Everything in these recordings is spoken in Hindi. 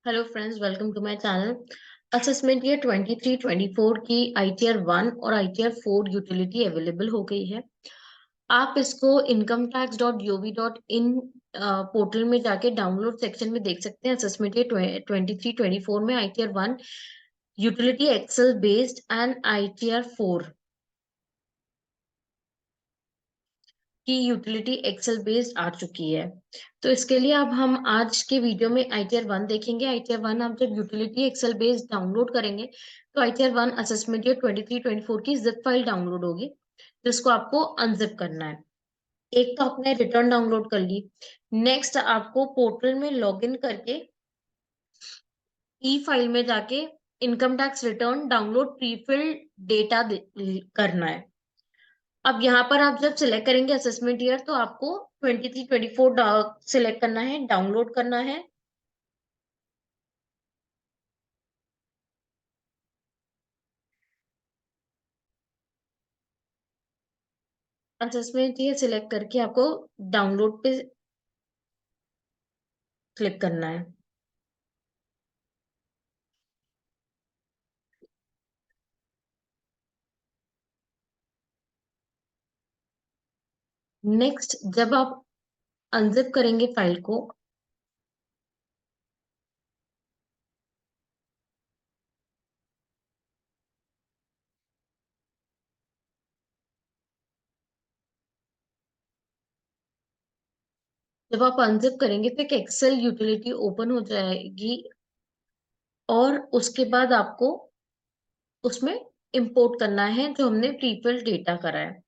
Hello friends, welcome to my channel. Assessment year 23-24 की आईटीआर 1 और आईटीआर 4 यूटिलिटी अवेलेबल हो गई है। आप इसको incometax.gov.in पोर्टल में जाके डाउनलोड सेक्शन में देख सकते हैं। असेसमेंट ईयर 23-24 में ITR 1 utility Excel based and ITR 4 की यूटिलिटी एक्सेल बेस्ड आ चुकी है। तो इसके लिए अब हम आज के वीडियो में आईटीआर 1 देखेंगे। आईटीआर 1 आप जब यूटिलिटी एक्सेल बेस्ड डाउनलोड करेंगे तो आईटीआर 1 असेसमेंट ईयर 23-24 की जिप फाइल डाउनलोड होगी, जिसको आपको अनजिप करना है। एक तो आपने रिटर्न डाउनलोड कर ली। नेक्स्ट आपको पोर्टल में लॉगिन करके ई फाइल में जाके income tax return download prefilled data करना है। अब यहाँ पर आप जब सिलेक्ट करेंगे असेसमेंट ईयर तो आपको 23-24 सिलेक्ट करना है, डाउनलोड करना है। असेसमेंट ईयर सिलेक्ट करके आपको डाउनलोड पे क्लिक करना है। नेक्स्ट जब आप अनजिप करेंगे फाइल को, जब आप अनजिप करेंगे तो एक एक्सेल यूटिलिटी ओपन हो जाएगी और उसके बाद आपको उसमें इंपोर्ट करना है जो हमने प्रीफिल डेटा करा है।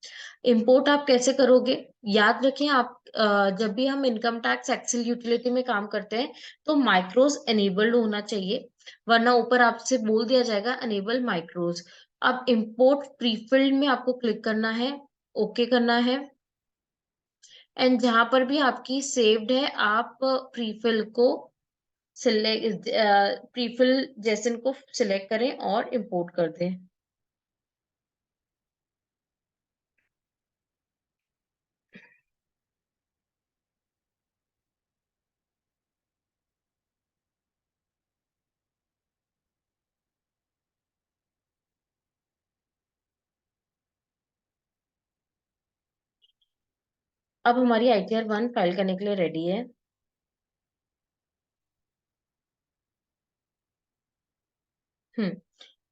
इंपोर्ट आप कैसे करोगे? याद रखें आप, जब भी हम इनकम टैक्स एक्सेल यूटिलिटी में काम करते हैं तो माइक्रोज एनेबल्ड होना चाहिए, वरना ऊपर आपसे बोल दिया जाएगा अनेबल माइक्रोज। अब इंपोर्ट प्रीफिल्ड में आपको क्लिक करना है, ओके करना है। एंड जहां पर भी आपकी सेव्ड है आप प्रीफिल को सिलेक्ट प्रीफिल जैसन को सिलेक्ट करें और इंपोर्ट कर दें। अब हमारी आईटीआर 1 फाइल करने के लिए रेडी है। हम्म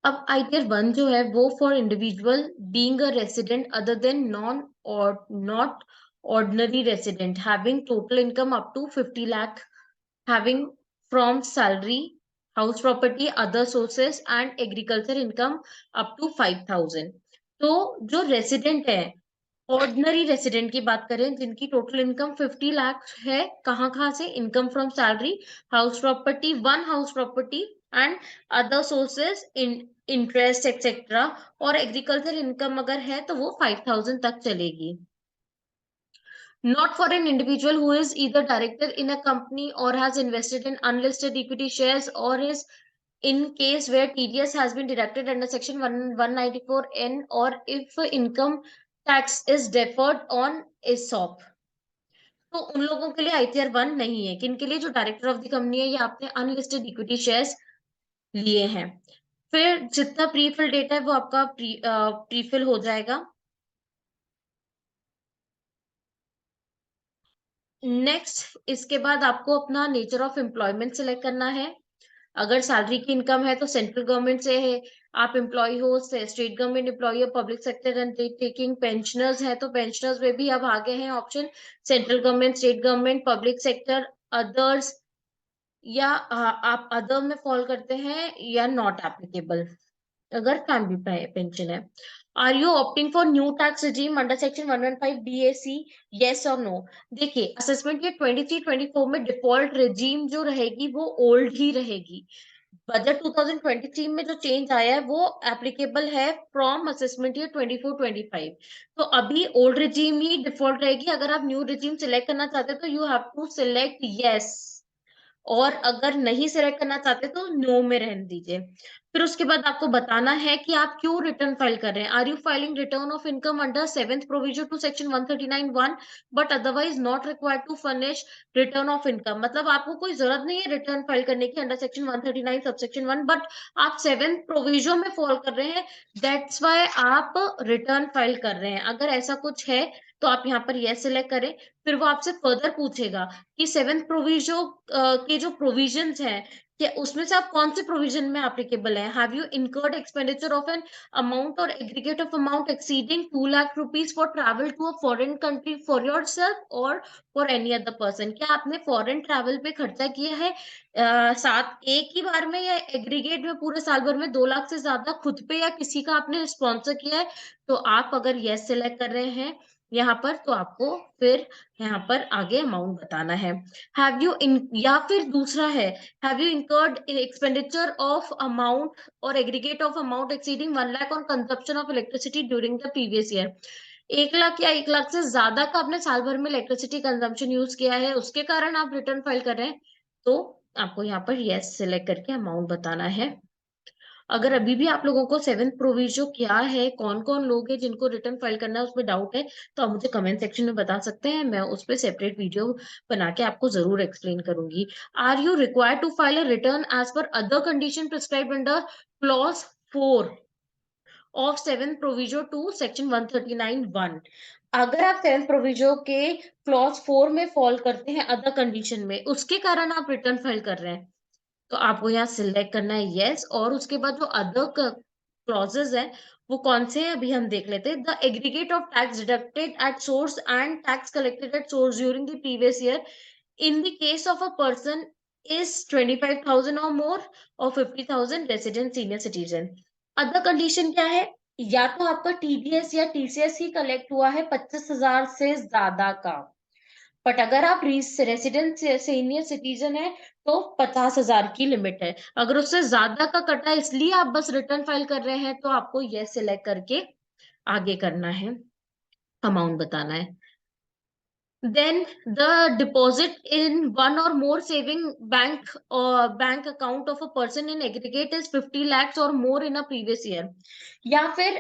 अब आईटीआर 1 जो है वो for individual being a resident other than non or not ordinary resident having total income up to 50 lakh, having from salary, house property, other sources and agriculture income up to 5,000। तो जो रेसिडेंट है, ऑर्डिनरी रेसिडेंट की बात करें जिनकी टोटल इनकम 50 लाख है, कहाँ कहाँ से? Income from salary, house property, one house property and other sources, in interest etcetera, और एग्रीकल्चर इनकम अगर है तो वो 5,000 तक चलेगी। Not for an individual who is either director in a company or has invested in unlisted equity shares or is in case where TDS has been deducted under section 194N, or if income tax is deferred on ESOP। तो उन लोगों के लिए आईटीआर 1 नहीं है। किन के लिए? जो डायरेक्टर ऑफ द कंपनी है या आपने अनलिस्टेड इक्विटी शेयर्स लिए हैं। फिर जितना प्रीफिल डेटा है वो आपका प्रीफिल हो जाएगा। नेक्स्ट इसके बाद आपको अपना नेचर ऑफ एम्प्लॉयमेंट सिलेक्ट करना है। अगर सैलरी की इनकम है तो सेंट्रल गवर्नमेंट से है, आप एम्प्लॉय हो, स्टेट गवर्नमेंट एम्प्लॉय हो, पब्लिक सेक्टर अंडरटेकिंग, पेंशनर्स है तो पेंशनर्स में भी अब आगे हैं option, central government, state government, public sector, others, या आप अदर में फॉल करते हैं या नॉट एप्लीकेबल अगर फैमिली पेंशन है। Are you opting for new tax regime under section 115 BAC? Yes और नो? देखिए, असेसमेंट के 23-24 में डिफॉल्ट रिजीम जो रहेगी वो ओल्ड ही रहेगी। बजट 2023 में जो चेंज आया है वो एप्लीकेबल है फ्रॉम असेसमेंट ईयर 24-25। तो अभी ओल्ड रिजीम ही डिफॉल्ट रहेगी। अगर आप न्यू रिजीम सिलेक्ट करना चाहते हैं तो you have to select yes और अगर नहीं सिलेक्ट करना चाहते तो नो में रहने दीजिए। फिर उसके बाद आपको बताना है कि आप क्यों रिटर्न फाइल कर रहे हैं। Are you filing return of income under 7th provision to section 139(1) but otherwise not required to furnish return of income. मतलब आपको कोई जरूरत नहीं है रिटर्न फाइल करने की अंडर सेक्शन 139 सबसेक्शन 1, बट आप 7th प्रोविजन में फॉल कर रहे हैं, दैट्स वाई आप रिटर्न फाइल कर रहे हैं। अगर ऐसा कुछ है तो आप यहाँ पर यस सिलेक्ट करें। फिर वो आपसे फर्दर पूछेगा कि 7th प्रोविजन के जो प्रोविजंस हैं, क्या उसमें से आप कौन से प्रोविजन में एप्लीकेबल है। Have you incurred expenditure of an amount or aggregate of amount exceeding 2 lakh rupees for travel to a foreign country for yourself or for any other person. क्या आपने फॉरेन ट्रैवल पे खर्चा किया है साथ एक ही बार में, या एग्रीगेट में पूरे साल भर में 2 लाख से ज्यादा खुद पे या किसी का आपने स्पॉन्सर किया है। तो आप अगर यस सिलेक्ट कर रहे हैं यहाँ पर, तो आपको फिर यहाँ पर आगे अमाउंट बताना है। हैव यू इन, या फिर दूसरा है, have you incurred expenditure of amount or aggregate of amount exceeding 1 lakh on consumption of electricity during the previous year. 1 lakh या 1 लाख से ज्यादा का आपने साल भर में इलेक्ट्रिसिटी कंजम्पशन यूज किया है, उसके कारण आप रिटर्न फाइल कर रहे हैं, तो आपको यहाँ पर यस सिलेक्ट करके अमाउंट बताना है। अगर अभी भी आप लोगों को 7th प्रोविजो क्या है, कौन कौन लोग हैं जिनको रिटर्न फाइल करना है, उसमें डाउट है, तो आप मुझे कमेंट सेक्शन में बता सकते हैं। मैं उस पर सेपरेट वीडियो बना के आपको जरूर एक्सप्लेन करूंगी। Are you required to file a return as per other condition prescribed under clause 4 of 7th proviso to section 139(1)। अगर आप 7th प्रोविजो के क्लॉज 4 में फॉल करते हैं अदर कंडीशन में, उसके कारण आप रिटर्न फाइल कर रहे हैं, तो आपको यहाँ सिलेक्ट करना है यस। और उसके बाद जो अदर क्लॉजेस है वो कौन से हैं अभी हम देख लेते हैं। The aggregate of tax deducted at source and tax collected at source during the previous year in the case of a person is 25,000 और मोर और 50,000 resident senior citizen. Other condition क्या है, या तो आपका टीडीएस या टीसीएस ही कलेक्ट हुआ है 25,000 से ज्यादा का, बट अगर आप रेसिडेंट सीनियर सिटीजन है तो 50,000 की लिमिट है। अगर उससे ज्यादा का कटा है इसलिए आप बस रिटर्न फाइल कर रहे हैं, तो आपको यस सिलेक्ट करके आगे करना है, अमाउंट बताना है। Then the deposit in one or more saving bank or bank account of a person in aggregate is 50 lakhs or more in a previous year। या फिर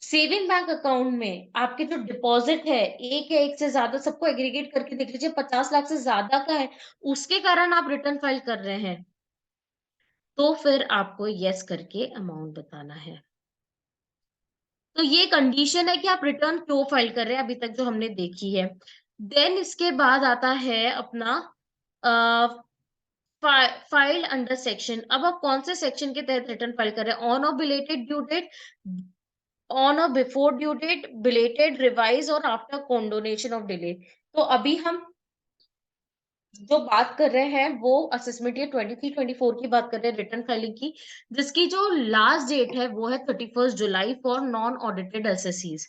सेविंग बैंक अकाउंट में आपके जो डिपॉजिट है एक या एक से ज्यादा, सबको एग्रीगेट करके देख लीजिए, 50 लाख से ज्यादा का है, उसके कारण आप रिटर्न फाइल कर रहे हैं, तो फिर आपको यस करके अमाउंट बताना है। तो ये कंडीशन है कि आप रिटर्न क्यों फाइल कर रहे हैं, अभी तक जो हमने देखी है। देन इसके बाद आता है अपना फाइल अंडर सेक्शन। अब आप कौन से सेक्शन के तहत रिटर्न फाइल कर रहे हैं। ऑन और बिलेटेड ड्यू डेट, ऑन और before due date, belated, revise और आफ्टर कॉन्डोनेशन ऑफ डिले। तो अभी हम जो बात कर रहे हैं वो असेसमेंट ईयर 23-24 की बात कर रहे हैं, रिटर्न फाइलिंग की, जिसकी जो लास्ट डेट है वो है 31 जुलाई फॉर नॉन ऑडिटेड एसएससीज,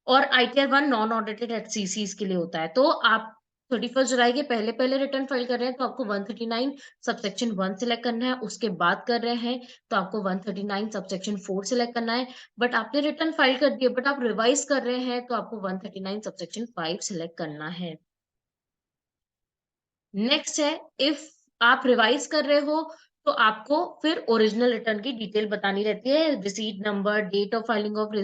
और ITR 1 नॉन ऑडिटेड एचसीसीज के लिए होता है। तो आप 31 जुलाई के पहले पहले रिटर्न फाइल कर रहे हैं तो आपको 139 सबसेक्शन 1 सिलेक्ट करना है। उसके बाद कर रहे हैं तो आपको 139 सबसेक्शन 4 सिलेक्ट करना है। बट आपने रिटर्न फाइल कर दिया बट आप रिवाइज कर रहे हैं तो आपको 139 सबसेक्शन 5 सिलेक्ट करना है। नेक्स्ट है, इफ आप रिवाइज कर रहे हो तो आपको फिर ओरिजिनल रिटर्न की डिटेल बतानी रहती है, receipt number, date of filing of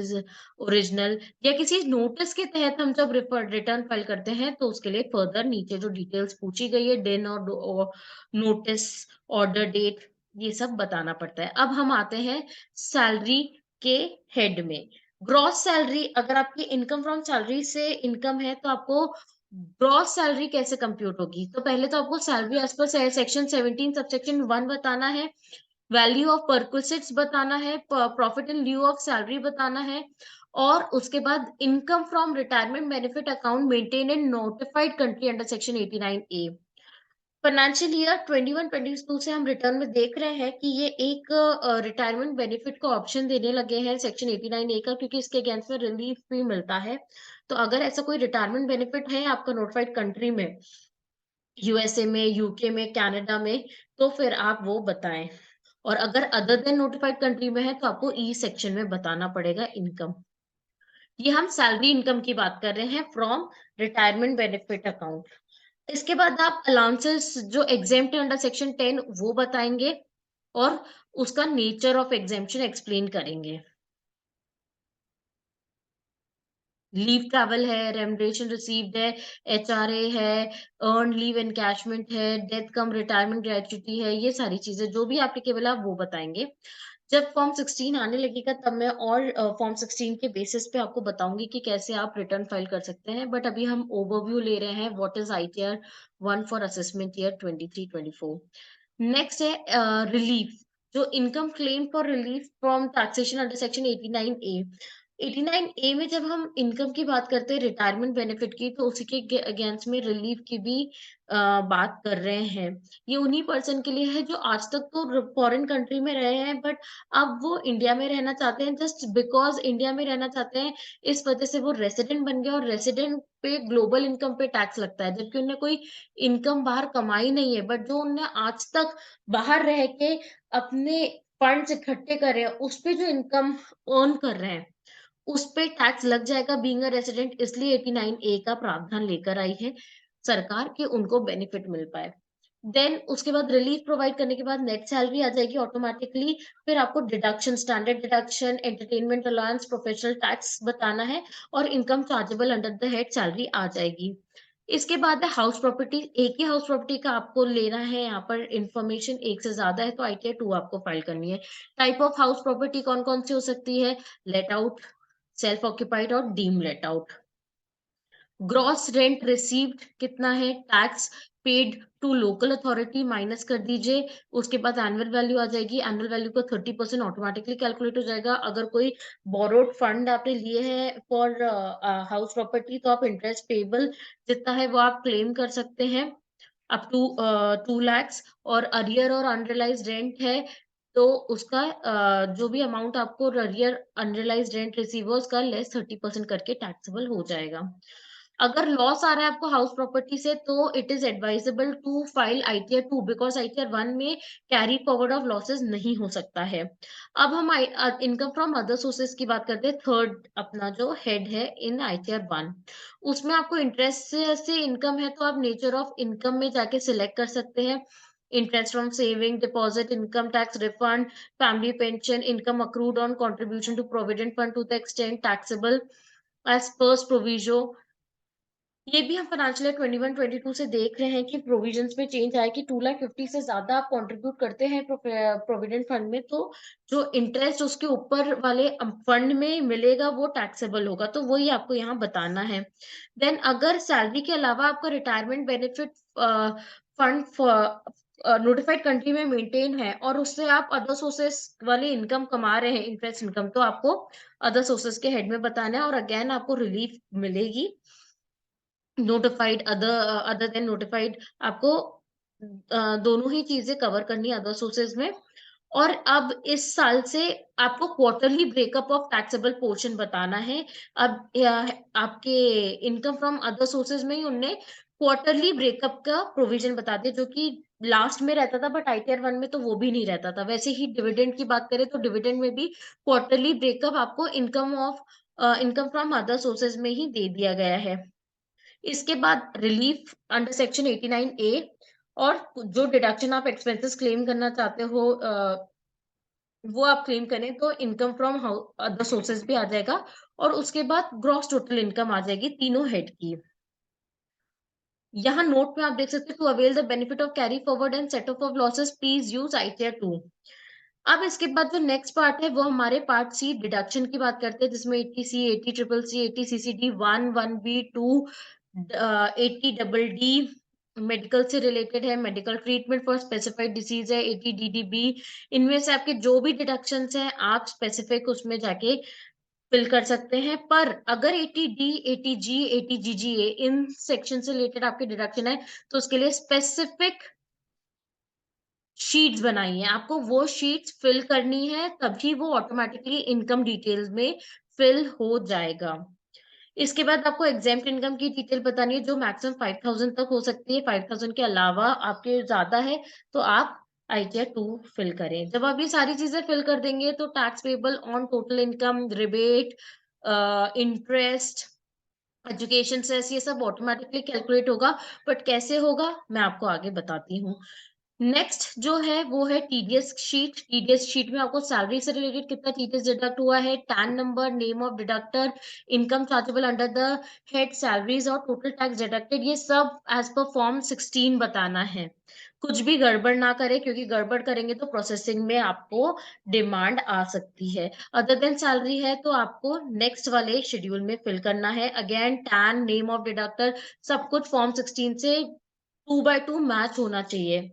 original, या किसी नोटिस के तहत हम जब रिटर्न फाइल करते हैं तो उसके लिए फर्दर नीचे जो डिटेल्स पूछी गई है, डेन और नोटिस, ऑर्डर डेट, ये सब बताना पड़ता है। अब हम आते हैं सैलरी के हेड में। ग्रॉस सैलरी, अगर आपकी इनकम फ्रॉम सैलरी से इनकम है तो आपको ग्रॉस सैलरी कैसे कंप्यूट होगी। तो पहले तो आपको salary as per section 17 subsection 1 बताना है, वैल्यू ऑफ परक्विजिट्स बताना है, profit in lieu of salary बताना है, और उसके बाद income from retirement benefit account maintain in notified country under section 89A। Financial year 21-22 से हम रिटर्न में देख रहे हैं कि ये एक रिटायरमेंट बेनिफिट को ऑप्शन देने लगे हैं सेक्शन 89A का, क्योंकि इसके अगेंस्ट में रिलीफ भी मिलता है। तो अगर ऐसा कोई रिटायरमेंट बेनिफिट है आपका नोटिफाइड कंट्री में, यूएसए में, यूके में, कनाडा में, तो फिर आप वो बताएं। और अगर अदर देन नोटिफाइड कंट्री में है तो आपको ई सेक्शन में बताना पड़ेगा इनकम। ये हम सैलरी इनकम की बात कर रहे हैं फ्रॉम रिटायरमेंट बेनिफिट अकाउंट। इसके बाद आप अलाउंसेस जो एग्जेम्प्ट अंडर सेक्शन 10 वो बताएंगे और उसका नेचर ऑफ एग्जेम्पशन एक्सप्लेन करेंगे। लीव ट्रैवल है, रेमुनरेशन रिसीव्ड है, एचआरए है, अर्न लीव एनकैशमेंट है, डेथ कम रिटायरमेंट ग्रेच्युटी है, ये सारी चीजें जो भी एप्लीकेबल है आप वो बताएंगे। जब फॉर्म 16 आने लगेगा तब मैं और फॉर्म 16 के बेसिस पे आपको बताऊंगी कि कैसे आप रिटर्न फाइल कर सकते हैं, बट अभी हम ओवरव्यू ले रहे हैं what is ITR 1 for assessment year 23-24। Next है रिलीफ, जो income claim for relief from taxation under section 89A। 89A में जब हम इनकम की बात करते हैं रिटायरमेंट बेनिफिट की, तो उसी के अगेंस्ट में रिलीफ की भी बात कर रहे हैं। ये उन्हीं पर्सन के लिए है जो आज तक तो फॉरेन कंट्री में रहे हैं, बट अब वो इंडिया में रहना चाहते हैं, जस्ट बिकॉज इंडिया में रहना चाहते हैं, इस वजह से वो रेसिडेंट बन गए, और रेसिडेंट पे ग्लोबल इनकम पे टैक्स लगता है, जबकि उन्हें कोई इनकम बाहर कमाई नहीं है, बट जो उन्हें आज तक बाहर रह के अपने फंड्स इकट्ठे करे हैं, उस पे जो इनकम अर्न कर रहे हैं उस पे टैक्स लग जाएगा बीइंग अ रेसिडेंट, इसलिए 89A का प्रावधान लेकर आई है सरकार कि उनको बेनिफिट मिल पाए। देन उसके बाद रिलीफ प्रोवाइड करने के बाद नेट सैलरी आ जाएगी ऑटोमेटिकली। फिर आपको deduction, standard deduction, entertainment allowance, professional tax बताना है, और income chargeable under the head salary आ जाएगी। इसके बाद है हाउस प्रॉपर्टी। एक ही हाउस प्रॉपर्टी का आपको लेना है, यहाँ पर इंफॉर्मेशन एक से ज्यादा है तो आईटीआर 2 आपको फाइल करनी है। टाइप ऑफ हाउस प्रॉपर्टी कौन कौन सी हो सकती है? लेट आउट, सेल्फ ऑक्यूपाइड और deem let out. Gross rent received कितना है, tax paid to local authority minus कर दीजिए। उसके बाद एनुअल वैल्यू आ जाएगी, एनुअल वैल्यू का 30% ऑटोमेटिकली कैलकुलेट हो जाएगा। अगर कोई बोरोड फंड आपने लिए हैं फॉर हाउस प्रॉपर्टी, तो आप इंटरेस्ट पेबल जितना है वो आप क्लेम कर सकते हैं अप टू 2 lakhs। और अरियर और अनरियलाइज रेंट है तो उसका जो भी अमाउंट आपको अरियर अनरियलाइज रेंट रिसीव हो उसका लेस 30% करके टैक्सेबल हो जाएगा। अगर लॉस आ रहा है आपको हाउस प्रॉपर्टी से, तो it is advisable to file ITR 2, because ITR 1 में कैरी फॉरवर्ड ऑफ लॉसेस नहीं हो सकता है। अब हम इनकम फ्रॉम अदर सोर्सेज की बात करते हैं। थर्ड अपना जो हेड है इन आईटीआर 1, उसमें आपको इंटरेस्ट से इनकम है तो आप नेचर ऑफ इनकम में जाके सिलेक्ट कर सकते हैं। Interest from saving deposit, income tax refund, family pension, income accrued on contribution to provident fund to the extent taxable as per proviso. ये भी हम फाइनेंशियल ईयर 21-22 से देख रहे हैं कि प्रोविजंस में चेंज आया कि 2,50,000 से ज्यादा आप कंट्रीब्यूट करते हैं प्रोविडेंट फंड में, तो जो इंटरेस्ट उसके ऊपर वाले फंड में मिलेगा वो टैक्सेबल होगा, तो वही आपको यहाँ बताना है। देन अगर सैलरी के अलावा आपका retirement benefit fund notified country में मेंटेन है और उससे आप अदर सोर्सेस वाली इनकम कमा रहे हैं, इंटरेस्ट इनकम, तो आपको अदर सोर्सेस के हेड में बताना है, और अगेन आपको रिलीफ मिलेगी। नोटिफाइड अदर देन नोटिफाइड आपको दोनों ही चीजें कवर करनी है अदर सोर्सेज में। और अब इस साल से आपको quarterly breakup of taxable portion बताना है। अब आपके इनकम फ्रॉम अदर सोर्सेज में ही उनने क्वार्टरली ब्रेकअप का प्रोविजन बता दिया, जो कि लास्ट में रहता था, बट आईटीआर 1 में तो वो भी नहीं रहता था। वैसे ही डिविडेंड की बात करें तो डिविडेंड में भी क्वार्टरली ब्रेकअप आपको इनकम फ्रॉम अदर सोर्सेज में ही दे दिया गया है। इसके बाद रिलीफ अंडर सेक्शन 89A, और जो डिडक्शन आप एक्सपेंसेस क्लेम करना चाहते हो वो आप क्लेम करें तो इनकम फ्रॉम अदर सोर्सेज भी आ जाएगा, और उसके बाद ग्रॉस टोटल इनकम आ जाएगी तीनों हेड की। यहाँ नोट में आप देख सकते हैं, to avail the benefit of carry forward and set off losses please use ITR 2। अब इसके बाद जो नेक्स्ट पार्ट है वो हमारे पार्ट सी डिडक्शन की बात करते हैं, जिसमें 80C, 80CCC, 80CCD 1, 1B, 2, 80DD medical से रिलेटेड है, medical treatment for specified disease है, 80DDB। इनमें से आपके जो भी डिडक्शंस हैं आप स्पेसिफिक उसमें जाके फिल कर सकते हैं। पर अगर 80D, 80G, 80GGA in section से रिलेटेड आपके डिडक्शन है तो उसके लिए स्पेसिफिक शीट्स बनाई है, आपको वो शीट्स फिल करनी है, तभी वो ऑटोमेटिकली इनकम डिटेल्स में फिल हो जाएगा। इसके बाद आपको एग्जेम्प्ट इनकम की डिटेल बतानी है, जो मैक्सिमम 5,000 तक हो सकती है। 5,000 के अलावा आपके ज्यादा है तो आप आईटीआर 2 फिल करें। जब आप ये सारी चीजें फिल कर देंगे तो tax payable on total income, rebate, interest, education cess ये सब ऑटोमेटिकली कैलकुलेट होगा, बट कैसे होगा मैं आपको आगे बताती हूँ। नेक्स्ट जो है वो है टीडीएस शीट। टीडीएस शीट में आपको सैलरी से रिलेटेड कितना टीडीएस डिडक्ट हुआ है, tan number, name of deductor, income chargeable under the head salaries और टोटल टैक्स डिडक्टेड, ये सब एज पर फॉर्म 16 बताना है। कुछ भी गड़बड़ ना करें, क्योंकि गड़बड़ करेंगे तो प्रोसेसिंग में आपको डिमांड आ सकती है। अदर देन सैलरी है तो आपको नेक्स्ट वाले शेड्यूल में फिल करना है। Again tan, name of deductor, सब कुछ फॉर्म 16 से 2 by 2 मैच होना चाहिए।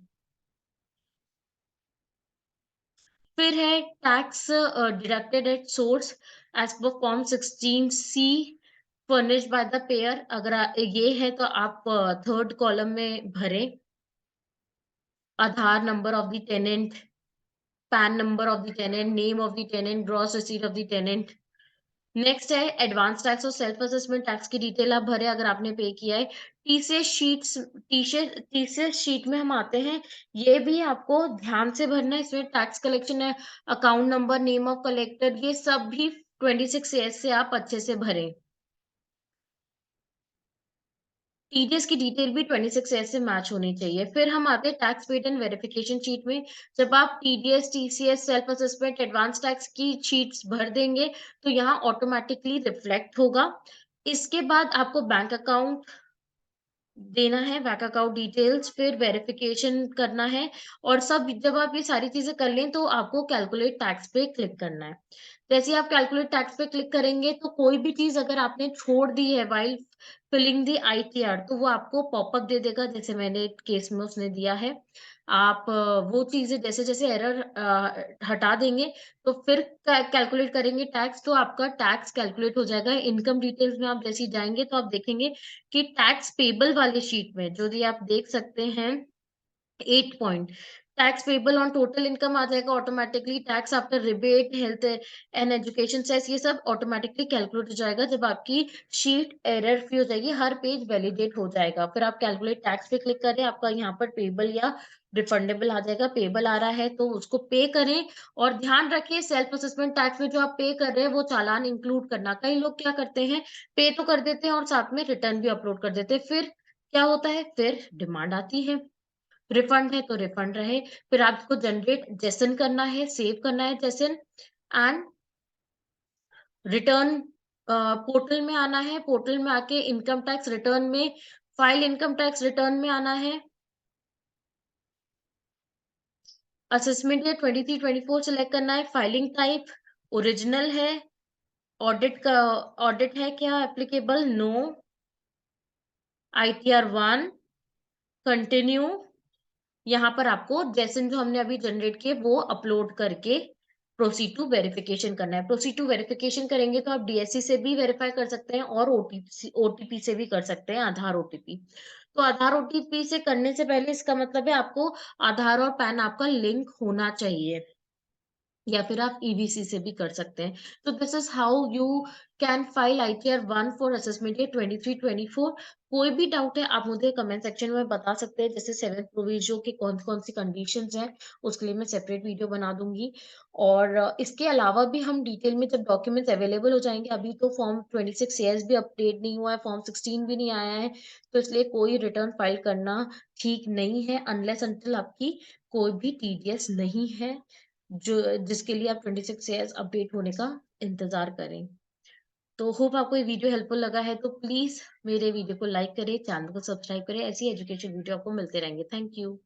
फिर है tax deducted at source as per form 16C furnished by the payer. अगर ये है तो आप थर्ड कॉलम में भरें। Aadhaar number of the tenant, PAN number of the tenant, name of the tenant, gross receipt of the tenant. Next है एडवांस टैक्स और सेल्फ असेसमेंट टैक्स की डिटेल आप भरें अगर आपने पे किया है। टीसीएस शीट में हम आते हैं, ये भी आपको ध्यान से भरना है। इसमें टैक्स कलेक्शन है, account number, name of collector, ये सब भी 26 से आप अच्छे से भरें। टीडीएस की डिटेल भी 26 से मैच होनी चाहिए। फिर हम आते हैं tax paid and verification sheet में। जब आप TDS, TCS, self assessment, advance tax की शीट्स भर देंगे तो यहाँ ऑटोमेटिकली रिफ्लेक्ट होगा। इसके बाद आपको बैंक अकाउंट देना है, बैंक अकाउंट डिटेल्स, फिर वेरिफिकेशन करना है। और सब जब आप ये सारी चीजें कर लें तो आपको कैलकुलेट टैक्स पे क्लिक करना है। जैसे ही आप कैलकुलेट टैक्स पे क्लिक करेंगे तो कोई भी चीज अगर आपने छोड़ दी है व्हाइल फिलिंग दी आईटीआर तो वो आपको पॉपअप दे देगा, जैसे मैंने केस में उसने दिया है। आप वो चीजें जैसे जैसे एरर हटा देंगे तो फिर कैलकुलेट करेंगे टैक्स, तो आपका टैक्स कैलकुलेट हो जाएगा। इनकम डिटेल्स में आप जैसे ही जाएंगे तो आप देखेंगे कि टैक्स पेबल वाले शीट में जो भी आप देख सकते हैं 8 point, tax payable on total income आ जाएगा automatically. Tax after rebate, health and education cess, ये सब ऑटोमेटिकली कैलकुलेट हो जाएगा जब आपकी शीट एरर फ्री हो जाएगी, हर पेज वैलिडेट हो जाएगा। फिर आप कैलकुलेट टैक्स पे क्लिक करें, आपका यहाँ पर पेबल या रिफंडेबल आ जाएगा। पेबल आ रहा है तो उसको पे करें। और ध्यान रखिए सेल्फ असेसमेंट टैक्स में जो आप पे कर रहे हैं वो चालान इंक्लूड करना। कई लोग क्या करते हैं, पे तो कर देते हैं और साथ में रिटर्न भी अपलोड कर देते हैं, फिर क्या होता है, फिर डिमांड आती है। रिफंड है तो रिफंड रहे। फिर आपको जनरेट जेसन करना है, सेव करना है जेसन, एंड रिटर्न पोर्टल में आना है। पोर्टल में आके इनकम टैक्स रिटर्न में, फाइल इनकम टैक्स रिटर्न में आना है। असेसमेंट ईयर 23-24 सेलेक्ट करना है। फाइलिंग टाइप ओरिजिनल है। ऑडिट का ऑडिट है क्या एप्लीकेबल, नो। ITR 1 continue. यहाँ पर आपको जैसे जो हमने अभी जनरेट किए वो अपलोड करके प्रोसीड टू वेरिफिकेशन करना है। प्रोसीड टू वेरिफिकेशन करेंगे तो आप डीएससी से भी वेरीफाई कर सकते हैं और ओटीपी से भी कर सकते हैं, आधार ओटीपी। तो आधार ओटीपी से करने से पहले इसका मतलब है आपको आधार और पैन आपका लिंक होना चाहिए, या फिर आप ईबीसी से भी कर सकते हैं। तो this is how you can file ITR 1 for assessment year 23-24। कोई भी डाउट है आप मुझे कमेंट सेक्शन में बता सकते हैं। जैसे 7th प्रोविजो की कौन कौन सी कंडीशंस हैं उसके लिए मैं सेपरेट वीडियो बना दूंगी। और इसके अलावा भी हम डिटेल में जब डॉक्यूमेंट्स अवेलेबल हो जाएंगे, अभी तो फॉर्म 26 भी अपडेट नहीं हुआ है, फॉर्म 16 भी नहीं आया है, तो इसलिए कोई रिटर्न फाइल करना ठीक नहीं है अनलेस अनटिल आपकी कोई भी टीडीएस नहीं है जो जिसके लिए आप 26 ईयर्स अपडेट होने का इंतजार करें। तो होप आपको ये वीडियो हेल्पफुल लगा है, तो प्लीज मेरे वीडियो को लाइक करें, चैनल को सब्सक्राइब करें। ऐसी एजुकेशन वीडियो आपको मिलते रहेंगे। Thank you.